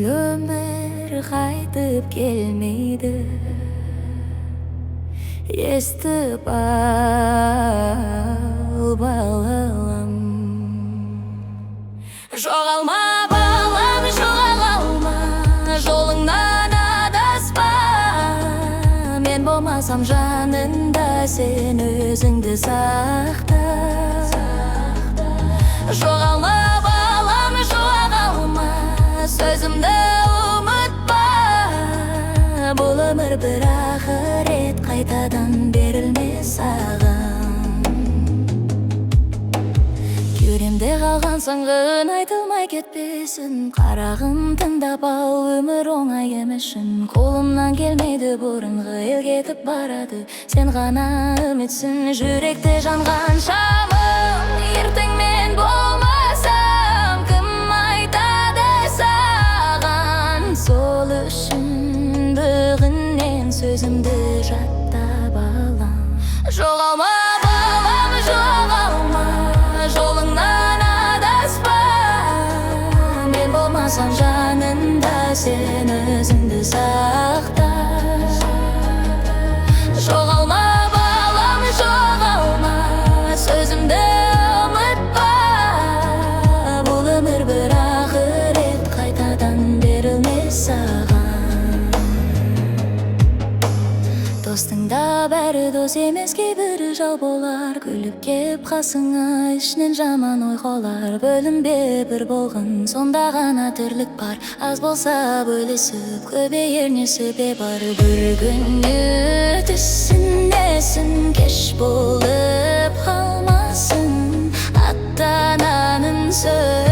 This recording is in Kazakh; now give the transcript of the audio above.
Бул өмір қайтып келмейді, естіп ал, балам. Жоғалма, балам, жоғалма, жолыңнан адаспа. Мен болмасам жанында, сен өзіңді сақта. Жоғалма, балам, жоғалма, сөзімді ұмытпа. Бұл өмір бір ақырет, қайтадан берілмес саған. Кеудемде қалған сыңғын айтылмай кетпесін. Қарағым, тыңдап ал, өмір оңай емес шын. Қолымнан келмейді бұрынғы ел кетіп барады. Сен ғана үмітсің, жүректе жанған шамым. Ертең мен болмасам, кім айтады саған? Сол үшін бүгіннен сөзімді жатта, балам. Жоғалма, балам, жоғалма, жолыңнан адаспа. Мен болмасам жанында, сен өзіңді сақта. Жоғалма, балам, жоғалма, сөзімді ұмытпа. Бұл өмір бір ақырет, қайтадан берілмес саған. Достың да бәрі дос емес, кейбірі жау болар. Күліп кеп қасыңа ішінен жаман ой қалар. Бөлінбе бір болғын, сонда ғана тірлік бар. Аз болса бөлесіп, көбейер несібе бар. Бір күн түсінесің, кеш болып қалмасын. Ата-ананың сөзі